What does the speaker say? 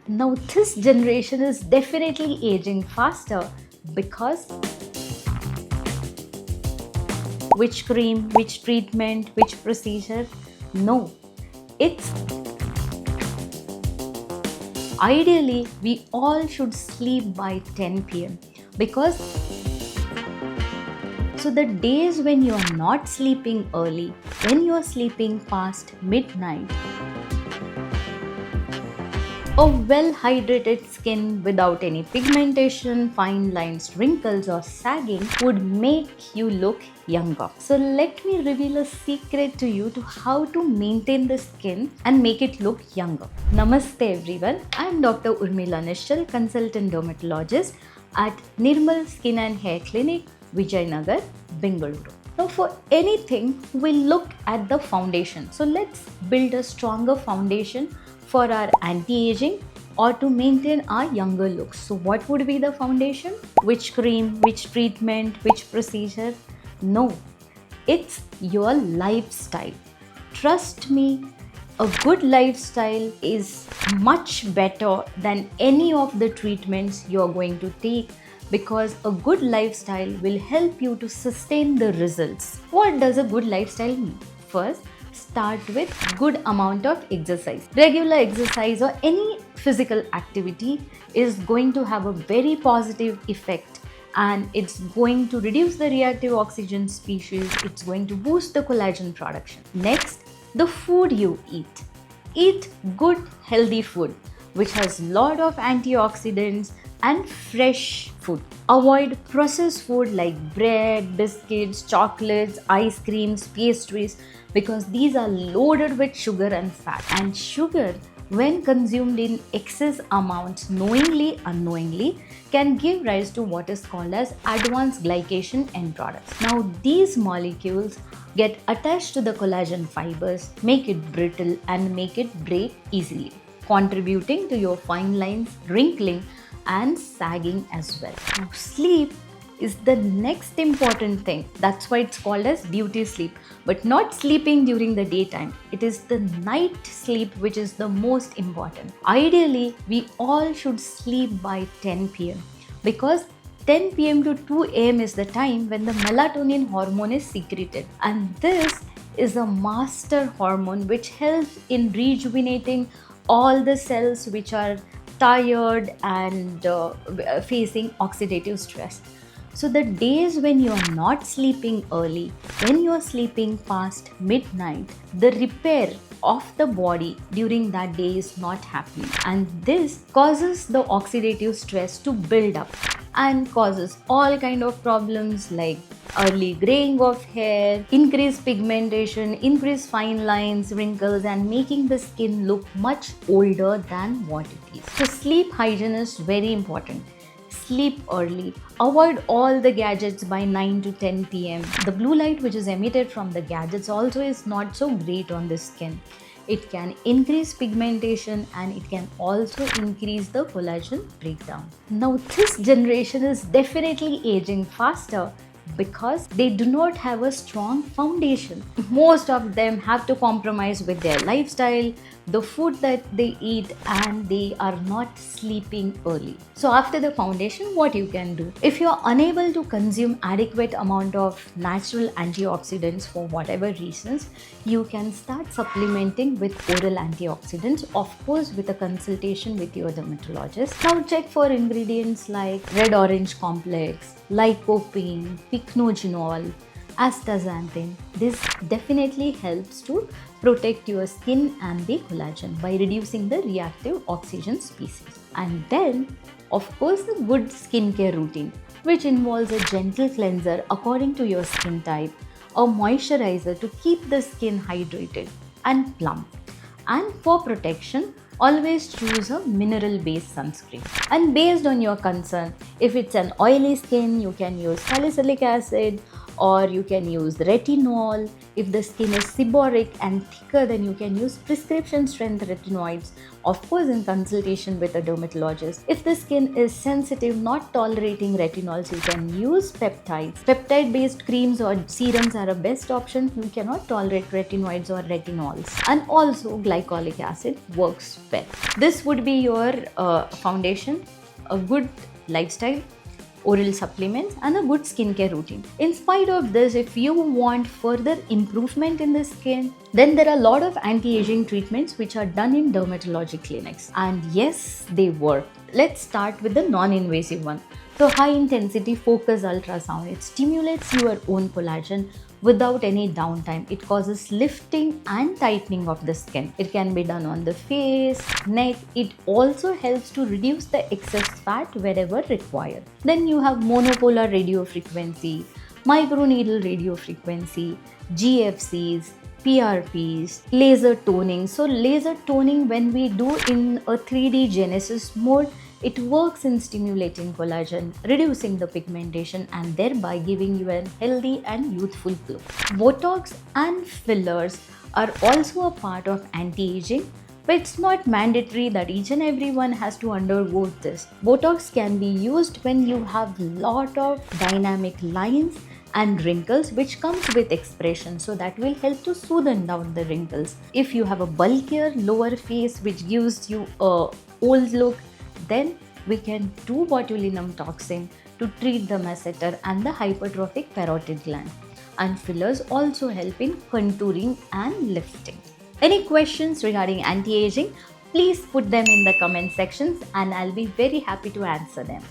Now, this generation is definitely aging faster because which cream, which treatment, which procedure? No, it's ideally we all should sleep by 10 p.m. because so the days when you are not sleeping early, when you are sleeping past midnight, a well-hydrated skin without any pigmentation, fine lines, wrinkles or sagging would make you look younger. So let me reveal a secret to you to how to maintain the skin and make it look younger. Namaste everyone, I am Dr. Urmila Nishchal, consultant dermatologist at Nirmal Skin and Hair Clinic, Vijayanagar, Bengaluru. Now for anything, we look at the foundation. So let's build a stronger foundation for our anti-aging or to maintain our younger looks. So what would be the foundation? Which cream, which treatment, which procedure? No, it's your lifestyle. Trust me, a good lifestyle is much better than any of the treatments you're going to take because a good lifestyle will help you to sustain the results. What does a good lifestyle mean? First, start with good amount of exercise. Regular exercise or any physical activity is going to have a very positive effect and it's going to reduce the reactive oxygen species. It's going to boost the collagen production. Next, the food you eat. Eat good healthy food which has lot of antioxidants and fresh food. Avoid processed food like bread, biscuits, chocolates, ice creams, pastries because these are loaded with sugar and fat. And sugar, when consumed in excess amounts knowingly, unknowingly, can give rise to what is called as advanced glycation end products. Now these molecules get attached to the collagen fibers, make it brittle and make it break easily, contributing to your fine lines, wrinkling and sagging as well. Now, sleep is the next important thing. That's why it's called as beauty sleep, but not sleeping during the daytime. It is the night sleep which is the most important. Ideally, we all should sleep by 10 p.m. because 10 p.m. to 2 a.m. is the time when the melatonin hormone is secreted, and this is a master hormone which helps in rejuvenating all the cells which are tired and facing oxidative stress. So the days when you are not sleeping early, when you are sleeping past midnight, the repair of the body during that day is not happening, and this causes the oxidative stress to build up and causes all kind of problems like early graying of hair, increased pigmentation, increased fine lines, wrinkles, and making the skin look much older than what it is. So sleep hygiene is very important. Sleep early. Avoid all the gadgets by 9 to 10 p.m. The blue light which is emitted from the gadgets also is not so great on the skin. It can increase pigmentation and it can also increase the collagen breakdown. Now this generation is definitely aging faster because they do not have a strong foundation. Most of them have to compromise with their lifestyle, the food that they eat, and they are not sleeping early. So after the foundation, what you can do? If you are unable to consume adequate amount of natural antioxidants for whatever reasons, you can start supplementing with oral antioxidants, of course with a consultation with your dermatologist. Now check for ingredients like red orange complex, lycopene, pycnogenol, astaxanthin. This definitely helps to protect your skin and the collagen by reducing the reactive oxygen species. And then, of course, the good skincare routine, which involves a gentle cleanser according to your skin type, a moisturizer to keep the skin hydrated and plump. And for protection, always choose a mineral-based sunscreen. And based on your concern, if it's an oily skin, you can use salicylic acid, or you can use retinol. If the skin is seborrheic and thicker, then you can use prescription strength retinoids, of course in consultation with a dermatologist. If the skin is sensitive, not tolerating retinols, you can use peptides. Peptide based creams or serums are a best option. You cannot tolerate retinoids or retinols. And also glycolic acid works well. This would be your foundation, a good lifestyle, oral supplements, and a good skincare routine. In spite of this, if you want further improvement in the skin, then there are a lot of anti-aging treatments which are done in dermatology clinics. And yes, they work. Let's start with the non-invasive one. So high intensity focus ultrasound, it stimulates your own collagen without any downtime. It causes lifting and tightening of the skin. It can be done on the face, neck. It also helps to reduce the excess fat wherever required. Then you have monopolar radiofrequency, microneedle radiofrequency, GFCs, PRPs, laser toning. So laser toning, when we do in a 3D Genesis mode, it works in stimulating collagen, reducing the pigmentation, and thereby giving you a healthy and youthful glow. Botox and fillers are also a part of anti-aging, but it's not mandatory that each and everyone has to undergo this. Botox can be used when you have lot of dynamic lines and wrinkles which comes with expression, so that will help to smoothen down the wrinkles. If you have a bulkier lower face which gives you a old look, then we can do botulinum toxin to treat the masseter and the hypertrophic parotid gland. And fillers also help in contouring and lifting. Any questions regarding anti-aging? Please put them in the comment sections and I'll be very happy to answer them.